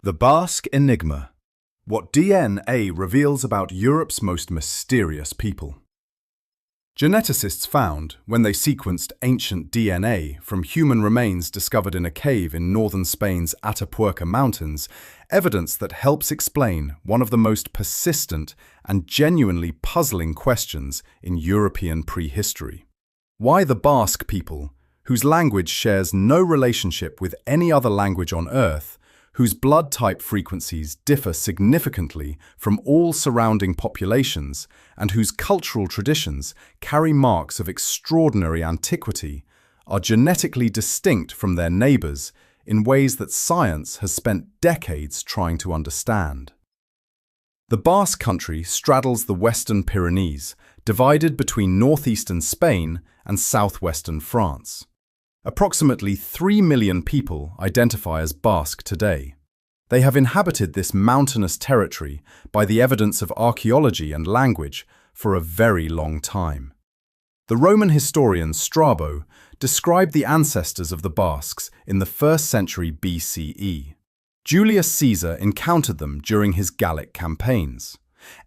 The Basque Enigma. What DNA reveals about Europe's most mysterious people. Geneticists found, when they sequenced ancient DNA from human remains discovered in a cave in northern Spain's Atapuerca mountains, evidence that helps explain one of the most persistent and genuinely puzzling questions in European prehistory. Why the Basque people, whose language shares no relationship with any other language on Earth, whose blood type frequencies differ significantly from all surrounding populations, and whose cultural traditions carry marks of extraordinary antiquity, are genetically distinct from their neighbours in ways that science has spent decades trying to understand. The Basque country straddles the Western Pyrenees, divided between northeastern Spain and southwestern France. Approximately 3 million people identify as Basque today. They have inhabited this mountainous territory by the evidence of archaeology and language for a very long time. The Roman historian Strabo described the ancestors of the Basques in the 1st century BCE. Julius Caesar encountered them during his Gallic campaigns.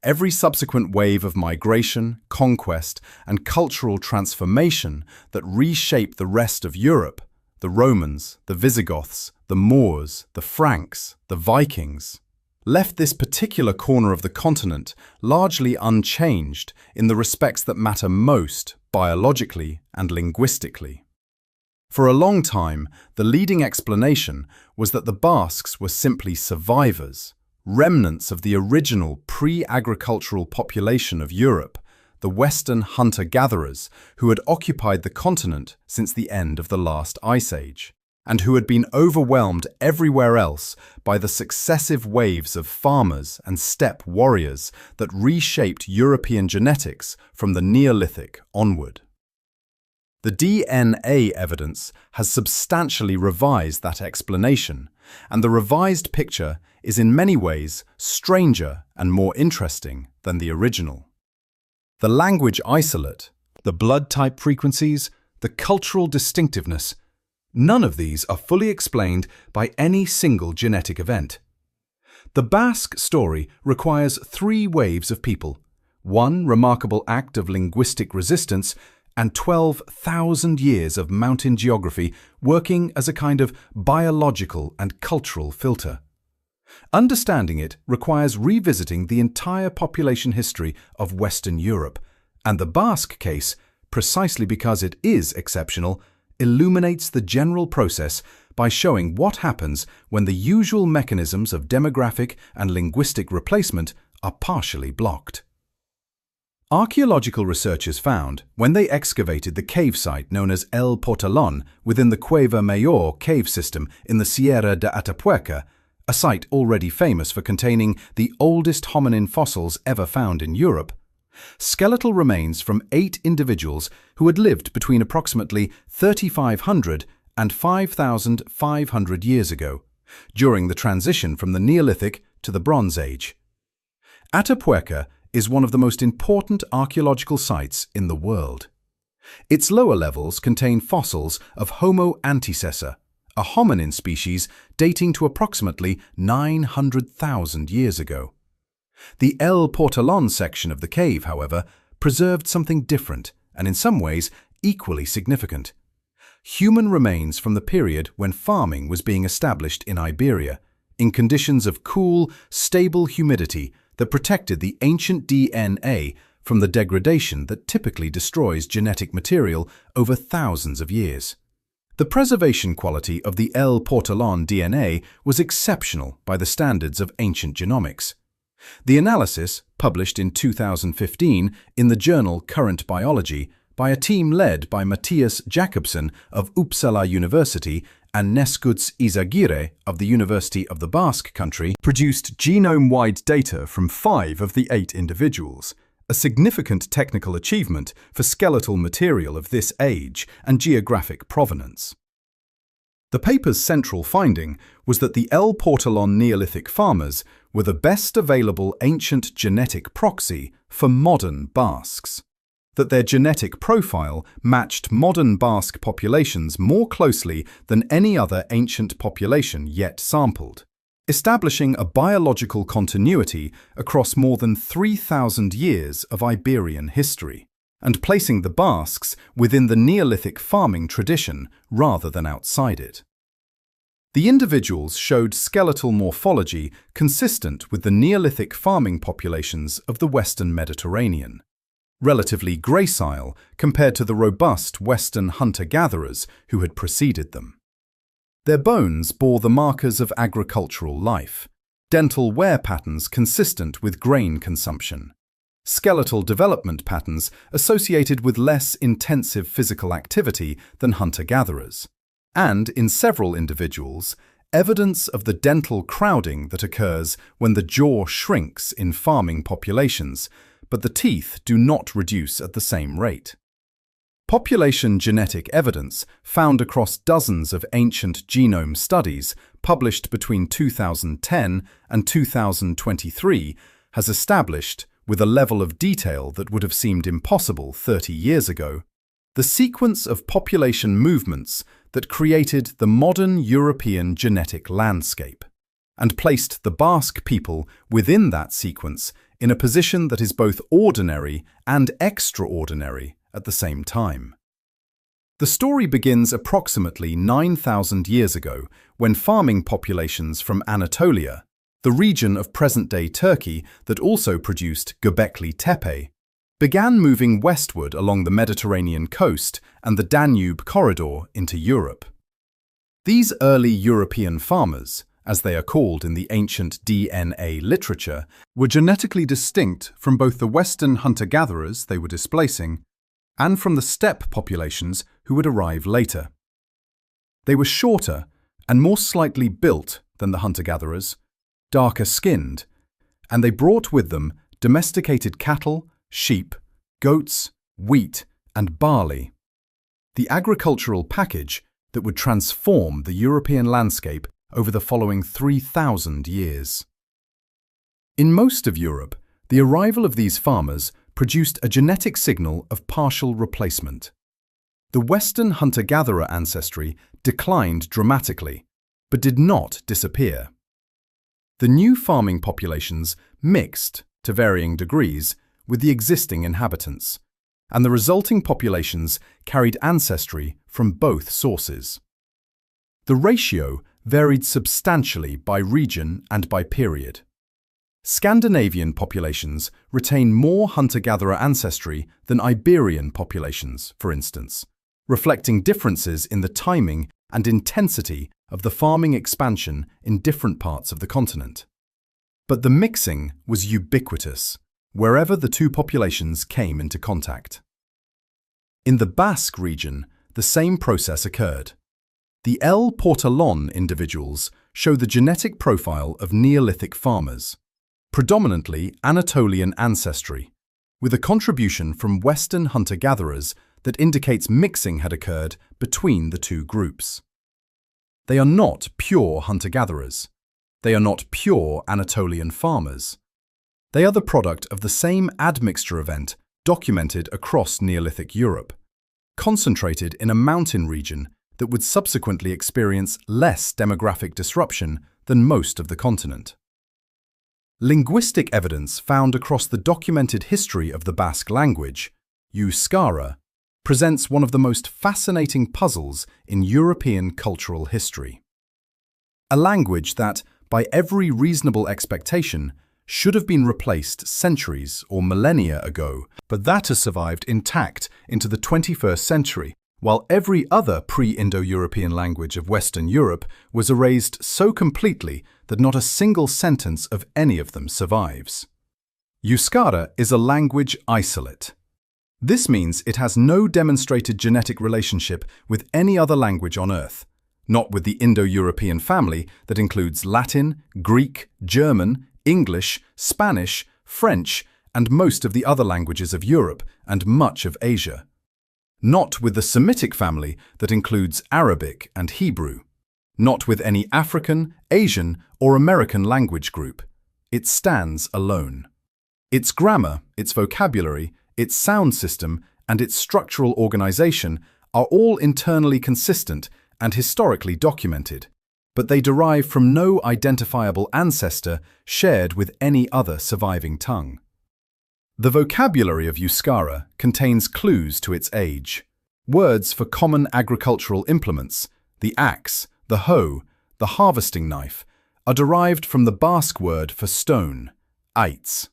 Every subsequent wave of migration, conquest, and cultural transformation that reshaped the rest of Europe, the Romans, the Visigoths, the Moors, the Franks, the Vikings, left this particular corner of the continent largely unchanged in the respects that matter most biologically and linguistically. For a long time, the leading explanation was that the Basques were simply survivors, remnants of the original pre-agricultural population of Europe, the Western hunter-gatherers who had occupied the continent since the end of the last ice age, and who had been overwhelmed everywhere else by the successive waves of farmers and steppe warriors that reshaped European genetics from the Neolithic onward. The DNA evidence has substantially revised that explanation, and the revised picture is in many ways stranger and more interesting than the original. The language isolate, the blood type frequencies, the cultural distinctiveness, none of these are fully explained by any single genetic event. The Basque story requires 3 waves of people, one remarkable act of linguistic resistance, and 12,000 years of mountain geography working as a kind of biological and cultural filter. Understanding it requires revisiting the entire population history of Western Europe, and the Basque case, precisely because it is exceptional, illuminates the general process by showing what happens when the usual mechanisms of demographic and linguistic replacement are partially blocked. Archaeological researchers found, when they excavated the cave site known as El Portalón within the Cueva Mayor cave system in the Sierra de Atapuerca, a site already famous for containing the oldest hominin fossils ever found in Europe, skeletal remains from 8 individuals who had lived between approximately 3,500 and 5,500 years ago, during the transition from the Neolithic to the Bronze Age. Atapuerca is one of the most important archaeological sites in the world. Its lower levels contain fossils of Homo antecessor, a hominin species dating to approximately 900,000 years ago. The El Portalón section of the cave, however, preserved something different and in some ways equally significant. Human remains from the period when farming was being established in Iberia, in conditions of cool, stable humidity that protected the ancient DNA from the degradation that typically destroys genetic material over thousands of years. The preservation quality of the El Portalón DNA was exceptional by the standards of ancient genomics. The analysis, published in 2015 in the journal Current Biology by a team led by Matthias Jakobsen of Uppsala University and Nescuts Izagirre of the University of the Basque Country, produced genome-wide data from 5 of the 8 individuals, a significant technical achievement for skeletal material of this age and geographic provenance. The paper's central finding was that the El Portalón Neolithic farmers were the best available ancient genetic proxy for modern Basques, that their genetic profile matched modern Basque populations more closely than any other ancient population yet sampled, establishing a biological continuity across more than 3,000 years of Iberian history, and placing the Basques within the Neolithic farming tradition rather than outside it. The individuals showed skeletal morphology consistent with the Neolithic farming populations of the Western Mediterranean, relatively gracile compared to the robust Western hunter-gatherers who had preceded them. Their bones bore the markers of agricultural life, dental wear patterns consistent with grain consumption, skeletal development patterns associated with less intensive physical activity than hunter-gatherers, and, in several individuals, evidence of the dental crowding that occurs when the jaw shrinks in farming populations, but the teeth do not reduce at the same rate. Population genetic evidence found across dozens of ancient genome studies published between 2010 and 2023 has established, with a level of detail that would have seemed impossible 30 years ago, the sequence of population movements that created the modern European genetic landscape, and placed the Basque people within that sequence in a position that is both ordinary and extraordinary at the same time. The story begins approximately 9,000 years ago when farming populations from Anatolia, the region of present-day Turkey that also produced Göbekli Tepe, began moving westward along the Mediterranean coast and the Danube corridor into Europe. These early European farmers, as they are called in the ancient DNA literature, were genetically distinct from both the Western hunter-gatherers they were displacing and from the steppe populations who would arrive later. They were shorter and more slightly built than the hunter-gatherers, darker skinned, and they brought with them domesticated cattle, sheep, goats, wheat, and barley, the agricultural package that would transform the European landscape over the following 3,000 years. In most of Europe, the arrival of these farmers produced a genetic signal of partial replacement. The Western hunter-gatherer ancestry declined dramatically, but did not disappear. The new farming populations mixed, to varying degrees, with the existing inhabitants, and the resulting populations carried ancestry from both sources. The ratio varied substantially by region and by period. Scandinavian populations retain more hunter-gatherer ancestry than Iberian populations, for instance, reflecting differences in the timing and intensity of the farming expansion in different parts of the continent. But the mixing was ubiquitous, wherever the two populations came into contact. In the Basque region, the same process occurred. The El Portalón individuals show the genetic profile of Neolithic farmers, predominantly Anatolian ancestry, with a contribution from Western hunter-gatherers that indicates mixing had occurred between the two groups. They are not pure hunter-gatherers. They are not pure Anatolian farmers. They are the product of the same admixture event documented across Neolithic Europe, concentrated in a mountain region that would subsequently experience less demographic disruption than most of the continent. Linguistic evidence found across the documented history of the Basque language, Euskara, presents one of the most fascinating puzzles in European cultural history. A language that, by every reasonable expectation, should have been replaced centuries or millennia ago, but that has survived intact into the 21st century, while every other pre-Indo-European language of Western Europe was erased so completely that not a single sentence of any of them survives. Euskara is a language isolate. This means it has no demonstrated genetic relationship with any other language on Earth, not with the Indo-European family that includes Latin, Greek, German, English, Spanish, French, and most of the other languages of Europe and much of Asia. Not with the Semitic family that includes Arabic and Hebrew. Not with any African, Asian, or American language group. It stands alone. Its grammar, its vocabulary, its sound system, and its structural organization are all internally consistent and historically documented, but they derive from no identifiable ancestor shared with any other surviving tongue. The vocabulary of Euskara contains clues to its age. Words for common agricultural implements, the axe, the hoe, the harvesting knife, are derived from the Basque word for stone, aitz.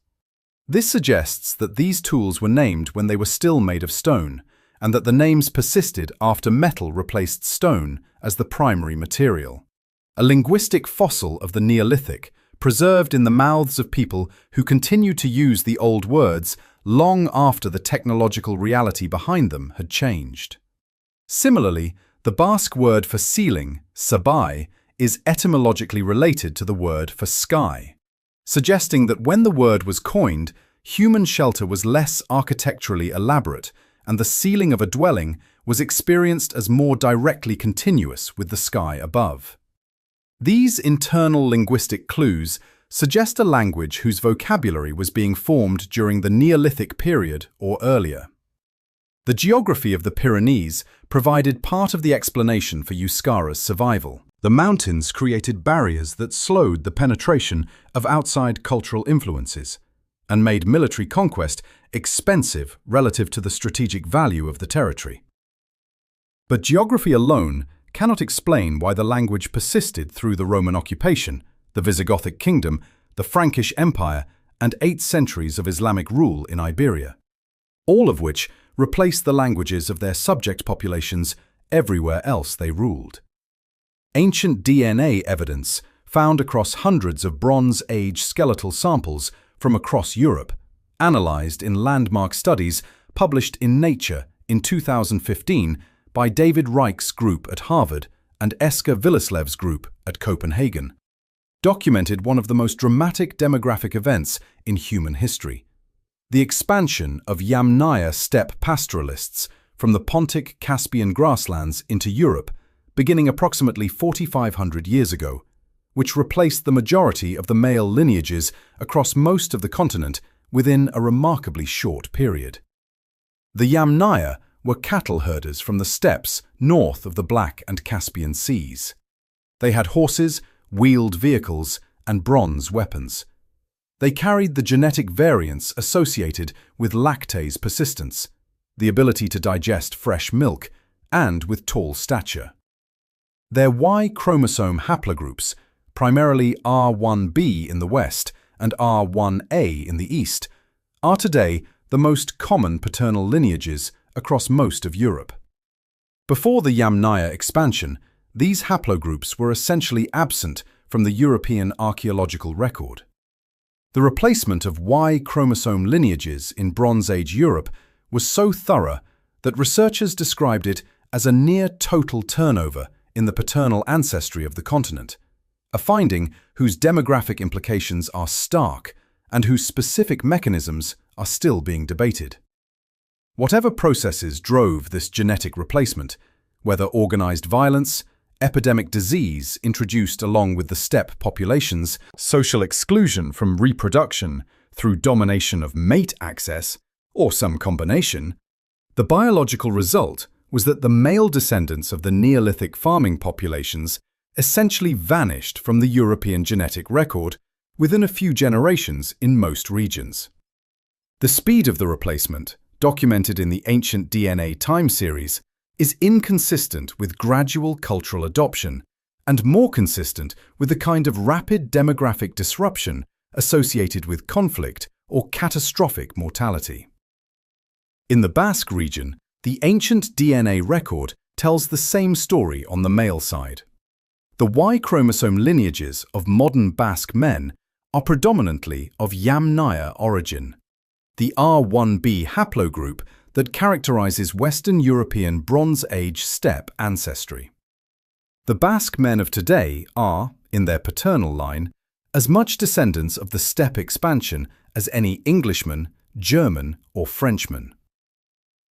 This suggests that these tools were named when they were still made of stone, and that the names persisted after metal replaced stone as the primary material. A linguistic fossil of the Neolithic, preserved in the mouths of people who continued to use the old words long after the technological reality behind them had changed. Similarly, the Basque word for ceiling, sabai, is etymologically related to the word for sky, suggesting that when the word was coined, human shelter was less architecturally elaborate, and the ceiling of a dwelling was experienced as more directly continuous with the sky above. These internal linguistic clues suggest a language whose vocabulary was being formed during the Neolithic period or earlier. The geography of the Pyrenees provided part of the explanation for Euskara's survival. The mountains created barriers that slowed the penetration of outside cultural influences and made military conquest expensive relative to the strategic value of the territory. But geography alone cannot explain why the language persisted through the Roman occupation, the Visigothic kingdom, the Frankish Empire, and 8 centuries of Islamic rule in Iberia, all of which replaced the languages of their subject populations everywhere else they ruled. Ancient DNA evidence found across hundreds of Bronze Age skeletal samples from across Europe, analyzed in landmark studies published in Nature in 2015 by David Reich's group at Harvard and Eske Willeslev's group at Copenhagen, documented one of the most dramatic demographic events in human history: the expansion of Yamnaya steppe pastoralists from the Pontic Caspian grasslands into Europe, beginning approximately 4,500 years ago, which replaced the majority of the male lineages across most of the continent within a remarkably short period. The Yamnaya were cattle herders from the steppes north of the Black and Caspian Seas. They had horses, wheeled vehicles, and bronze weapons. They carried the genetic variants associated with lactase persistence, the ability to digest fresh milk, and with tall stature. Their Y chromosome haplogroups, primarily R1b in the West and R1a in the East, are today the most common paternal lineages across most of Europe. Before the Yamnaya expansion, these haplogroups were essentially absent from the European archaeological record. The replacement of Y chromosome lineages in Bronze Age Europe was so thorough that researchers described it as a near-total turnover in the paternal ancestry of the continent, a finding whose demographic implications are stark and whose specific mechanisms are still being debated. Whatever processes drove this genetic replacement, whether organized violence, epidemic disease introduced along with the steppe populations, social exclusion from reproduction through domination of mate access, or some combination, the biological result was that the male descendants of the Neolithic farming populations essentially vanished from the European genetic record within a few generations in most regions. The speed of the replacement, documented in the ancient DNA time series, is inconsistent with gradual cultural adoption and more consistent with the kind of rapid demographic disruption associated with conflict or catastrophic mortality. In the Basque region, the ancient DNA record tells the same story on the male side. The Y chromosome lineages of modern Basque men are predominantly of Yamnaya origin, the R1b haplogroup that characterizes Western European Bronze Age steppe ancestry. The Basque men of today are, in their paternal line, as much descendants of the steppe expansion as any Englishman, German, or Frenchman.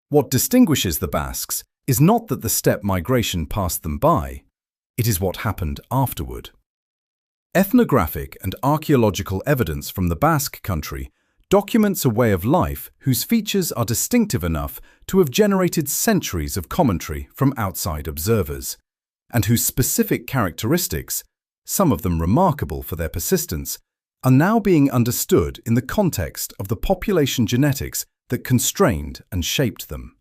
What distinguishes the Basques is not that the steppe migration passed them by, it is what happened afterward. Ethnographic and archaeological evidence from the Basque country documents a way of life whose features are distinctive enough to have generated centuries of commentary from outside observers, and whose specific characteristics, some of them remarkable for their persistence, are now being understood in the context of the population genetics that constrained and shaped them.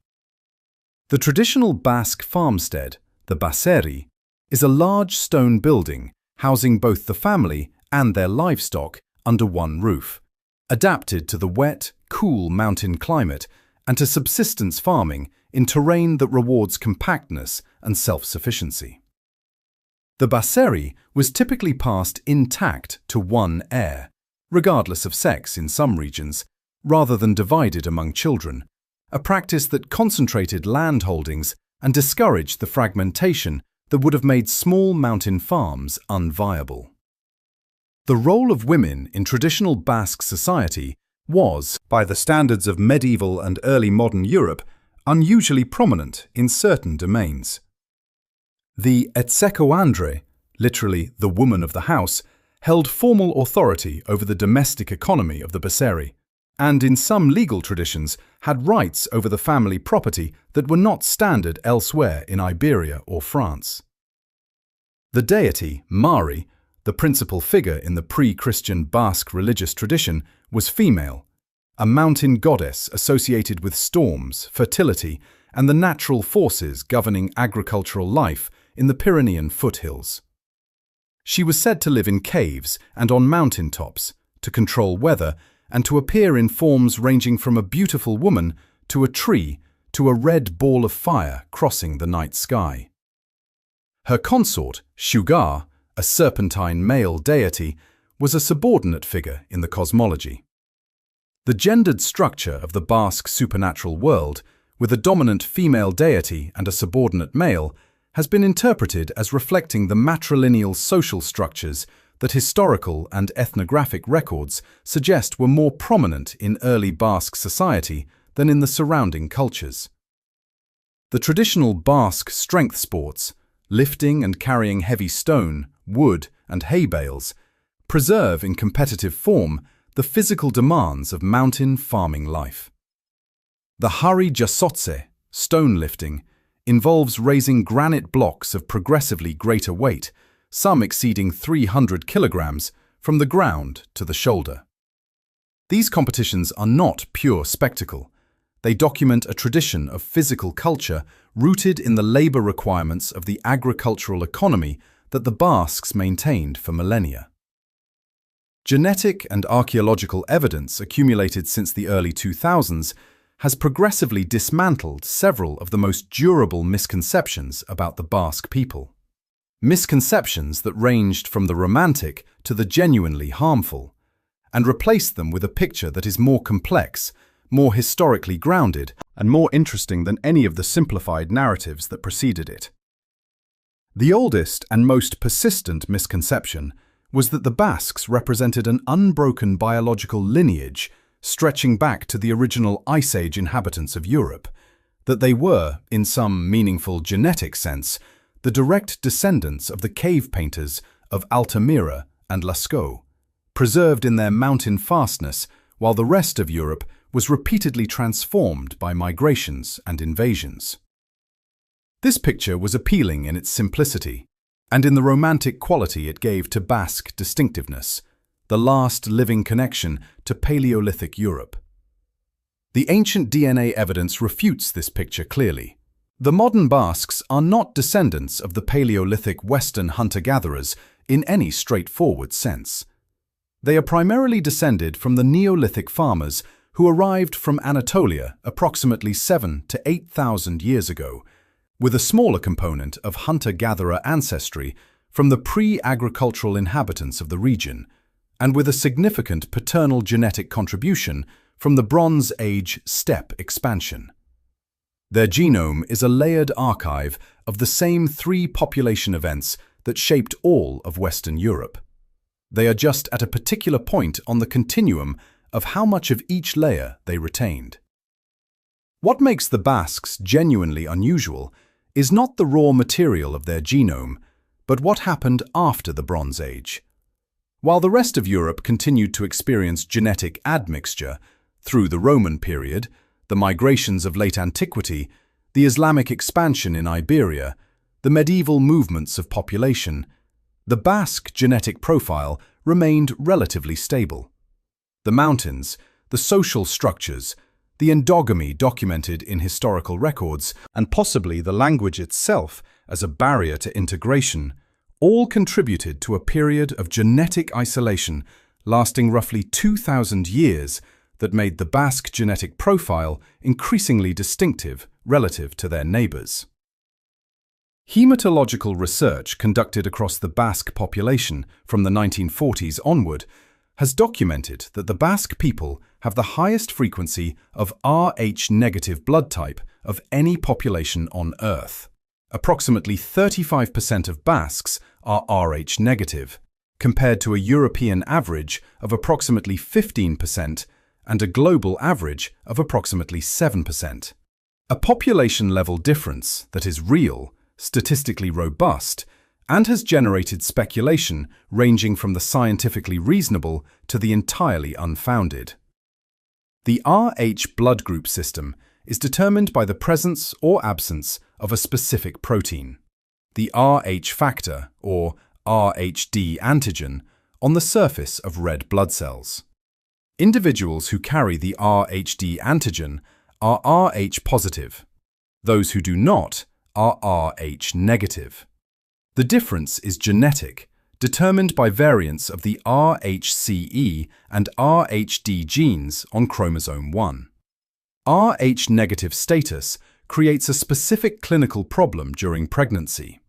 The traditional Basque farmstead, the Baserri, is a large stone building housing both the family and their livestock under one roof, adapted to the wet, cool mountain climate and to subsistence farming in terrain that rewards compactness and self-sufficiency. The Baserri was typically passed intact to one heir, regardless of sex in some regions, rather than divided among children, a practice that concentrated land holdings and discouraged the fragmentation that would have made small mountain farms unviable. The role of women in traditional Basque society was, by the standards of medieval and early modern Europe, unusually prominent in certain domains. The etxekoandre, literally the woman of the house, held formal authority over the domestic economy of the Baserri, and in some legal traditions had rights over the family property that were not standard elsewhere in Iberia or France. The deity, Mari, the principal figure in the pre-Christian Basque religious tradition, was female, a mountain goddess associated with storms, fertility, and the natural forces governing agricultural life in the Pyrenean foothills. She was said to live in caves and on mountain tops, to control weather, and to appear in forms ranging from a beautiful woman to a tree to a red ball of fire crossing the night sky. Her consort, Shugar, a serpentine male deity, was a subordinate figure in the cosmology. The gendered structure of the Basque supernatural world, with a dominant female deity and a subordinate male, has been interpreted as reflecting the matrilineal social structures that historical and ethnographic records suggest were more prominent in early Basque society than in the surrounding cultures. The traditional Basque strength sports, lifting and carrying heavy stone, wood, and hay bales, preserve in competitive form the physical demands of mountain farming life. The hari jasotse, stone lifting, involves raising granite blocks of progressively greater weight, some exceeding 300 kilograms, from the ground to the shoulder. These competitions are not pure spectacle. They document a tradition of physical culture rooted in the labor requirements of the agricultural economy that the Basques maintained for millennia. Genetic and archaeological evidence accumulated since the early 2000s has progressively dismantled several of the most durable misconceptions about the Basque people. Misconceptions that ranged from the romantic to the genuinely harmful, and replaced them with a picture that is more complex, more historically grounded, and more interesting than any of the simplified narratives that preceded it. The oldest and most persistent misconception was that the Basques represented an unbroken biological lineage stretching back to the original Ice Age inhabitants of Europe, that they were, in some meaningful genetic sense, the direct descendants of the cave painters of Altamira and Lascaux, preserved in their mountain fastness while the rest of Europe was repeatedly transformed by migrations and invasions. This picture was appealing in its simplicity, and in the romantic quality it gave to Basque distinctiveness, the last living connection to Paleolithic Europe. The ancient DNA evidence refutes this picture clearly. The modern Basques are not descendants of the Paleolithic Western hunter-gatherers in any straightforward sense. They are primarily descended from the Neolithic farmers who arrived from Anatolia approximately 7,000 to 8,000 years ago, with a smaller component of hunter-gatherer ancestry from the pre-agricultural inhabitants of the region, and with a significant paternal genetic contribution from the Bronze Age steppe expansion. Their genome is a layered archive of the same three population events that shaped all of Western Europe. They are just at a particular point on the continuum of how much of each layer they retained. What makes the Basques genuinely unusual is not the raw material of their genome, but what happened after the Bronze Age. While the rest of Europe continued to experience genetic admixture through the Roman period, the migrations of late antiquity, the Islamic expansion in Iberia, the medieval movements of population, the Basque genetic profile remained relatively stable. The mountains, the social structures, the endogamy documented in historical records, and possibly the language itself as a barrier to integration, all contributed to a period of genetic isolation lasting roughly 2,000 years that made the Basque genetic profile increasingly distinctive relative to their neighbors. Hematological research conducted across the Basque population from the 1940s onward has documented that the Basque people have the highest frequency of Rh-negative blood type of any population on Earth. Approximately 35% of Basques are Rh-negative, compared to a European average of approximately 15% and a global average of approximately 7%. A population-level difference that is real, statistically robust, and has generated speculation ranging from the scientifically reasonable to the entirely unfounded. The Rh blood group system is determined by the presence or absence of a specific protein, the Rh factor or Rhd antigen, on the surface of red blood cells. Individuals who carry the Rhd antigen are Rh positive. Those who do not are Rh negative. The difference is genetic, determined by variants of the Rhce and Rhd genes on chromosome 1. Rh negative status creates a specific clinical problem during pregnancy.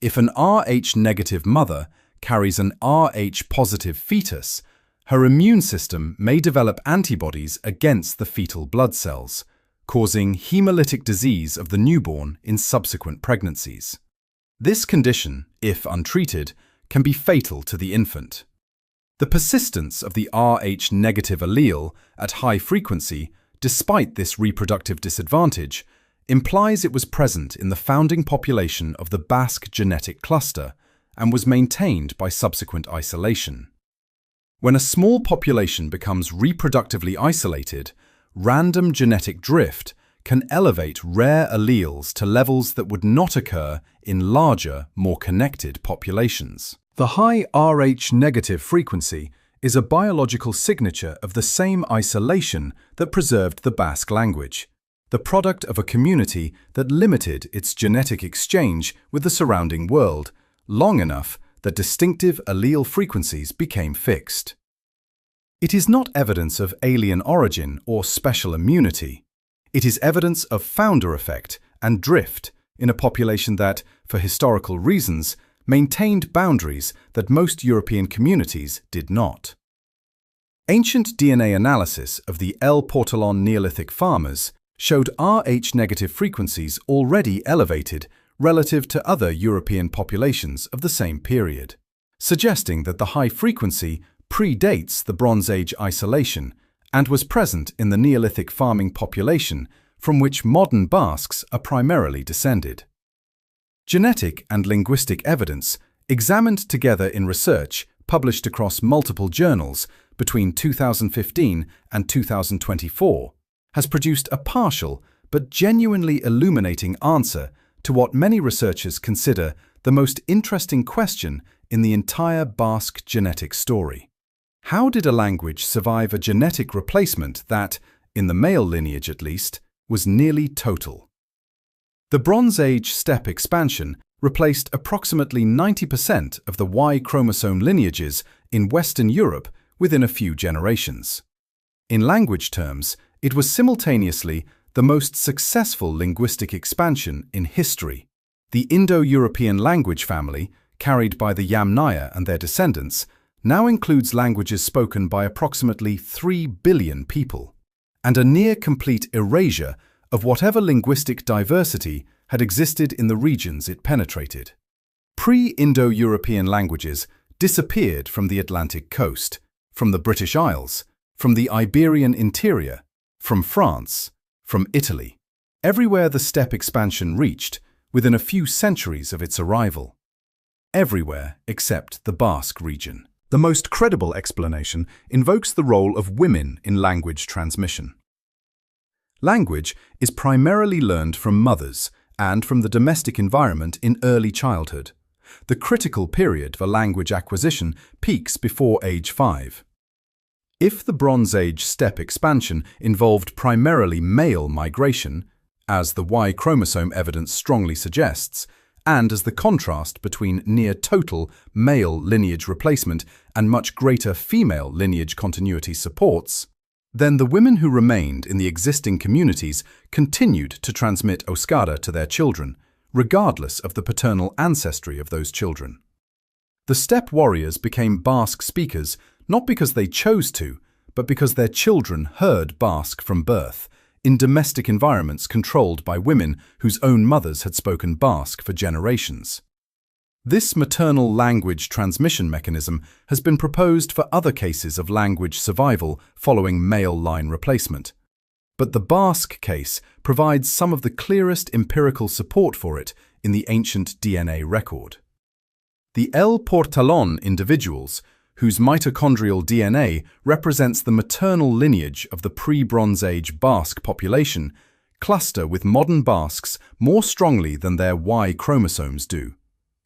If an Rh negative mother carries an Rh positive fetus, her immune system may develop antibodies against the fetal blood cells, causing hemolytic disease of the newborn in subsequent pregnancies. This condition, if untreated, can be fatal to the infant. The persistence of the Rh negative allele at high frequency, despite this reproductive disadvantage, implies it was present in the founding population of the Basque genetic cluster and was maintained by subsequent isolation. When a small population becomes reproductively isolated, random genetic drift can elevate rare alleles to levels that would not occur in larger, more connected populations. The high Rh negative frequency is a biological signature of the same isolation that preserved the Basque language, the product of a community that limited its genetic exchange with the surrounding world long enough that distinctive allele frequencies became fixed. It is not evidence of alien origin or special immunity. It is evidence of founder effect and drift in a population that, for historical reasons, maintained boundaries that most European communities did not. Ancient DNA analysis of the El Portolón Neolithic farmers showed Rh-negative frequencies already elevated relative to other European populations of the same period, suggesting that the high frequency predates the Bronze Age isolation and was present in the Neolithic farming population from which modern Basques are primarily descended. Genetic and linguistic evidence, examined together in research published across multiple journals between 2015 and 2024, has produced a partial but genuinely illuminating answer to what many researchers consider the most interesting question in the entire Basque genetic story. How did a language survive a genetic replacement that, in the male lineage at least, was nearly total? The Bronze Age steppe expansion replaced approximately 90% of the Y chromosome lineages in Western Europe within a few generations. In language terms, it was simultaneously the most successful linguistic expansion in history. The Indo-European language family, carried by the Yamnaya and their descendants, now includes languages spoken by approximately 3 billion people, and a near-complete erasure of whatever linguistic diversity had existed in the regions it penetrated. Pre-Indo-European languages disappeared from the Atlantic coast, from the British Isles, from the Iberian interior, from France, from Italy, everywhere the steppe expansion reached within a few centuries of its arrival. Everywhere except the Basque region. The most credible explanation invokes the role of women in language transmission. Language is primarily learned from mothers and from the domestic environment in early childhood. The critical period for language acquisition peaks before age 5. If the Bronze Age steppe expansion involved primarily male migration, as the Y chromosome evidence strongly suggests, and as the contrast between near-total male lineage replacement and much greater female lineage continuity supports, then the women who remained in the existing communities continued to transmit Euskara to their children, regardless of the paternal ancestry of those children. The steppe warriors became Basque speakers not because they chose to, but because their children heard Basque from birth, in domestic environments controlled by women whose own mothers had spoken Basque for generations. This maternal language transmission mechanism has been proposed for other cases of language survival following male line replacement. But the Basque case provides some of the clearest empirical support for it in the ancient DNA record. The El Portalón individuals, whose mitochondrial DNA represents the maternal lineage of the pre-Bronze Age Basque population, cluster with modern Basques more strongly than their Y chromosomes do,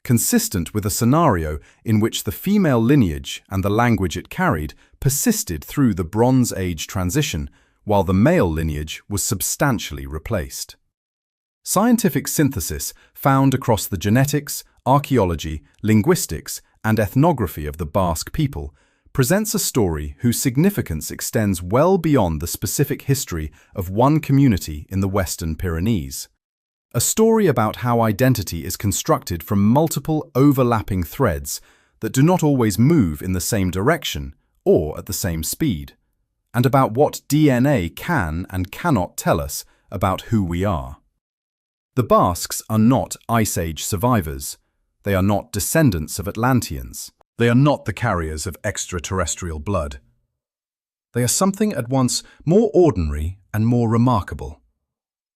consistent with a scenario in which the female lineage and the language it carried persisted through the Bronze Age transition, while the male lineage was substantially replaced. Scientific synthesis found across the genetics, archaeology, linguistics, and ethnography of the Basque people presents a story whose significance extends well beyond the specific history of one community in the Western Pyrenees. A story about how identity is constructed from multiple overlapping threads that do not always move in the same direction or at the same speed, and about what DNA can and cannot tell us about who we are. The Basques are not Ice Age survivors. They are not descendants of Atlanteans. They are not the carriers of extraterrestrial blood. They are something at once more ordinary and more remarkable.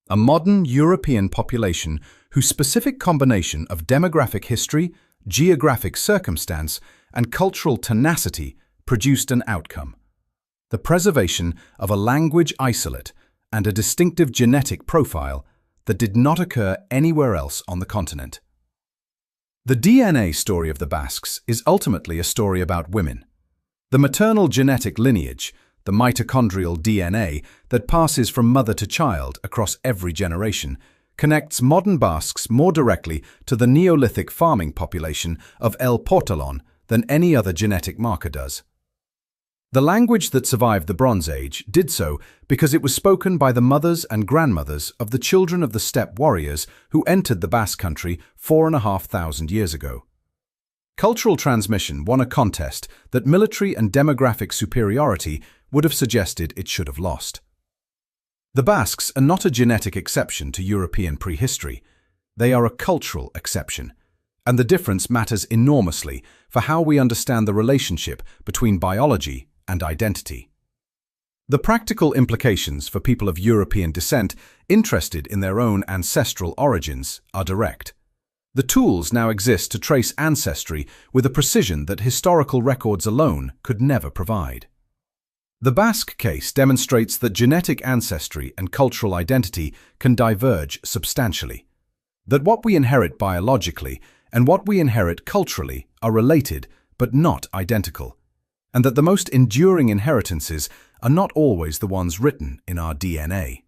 A modern European population whose specific combination of demographic history, geographic circumstance, and cultural tenacity produced an outcome: the preservation of a language isolate and a distinctive genetic profile that did not occur anywhere else on the continent. The DNA story of the Basques is ultimately a story about women. The maternal genetic lineage, the mitochondrial DNA that passes from mother to child across every generation, connects modern Basques more directly to the Neolithic farming population of El Portalón than any other genetic marker does. The language that survived the Bronze Age did so because it was spoken by the mothers and grandmothers of the children of the steppe warriors who entered the Basque country 4,500 years ago. Cultural transmission won a contest that military and demographic superiority would have suggested it should have lost. The Basques are not a genetic exception to European prehistory. They are a cultural exception, and the difference matters enormously for how we understand the relationship between biology and identity. The practical implications for people of European descent interested in their own ancestral origins are direct. The tools now exist to trace ancestry with a precision that historical records alone could never provide. The Basque case demonstrates that genetic ancestry and cultural identity can diverge substantially, that what we inherit biologically and what we inherit culturally are related but not identical, and that the most enduring inheritances are not always the ones written in our DNA.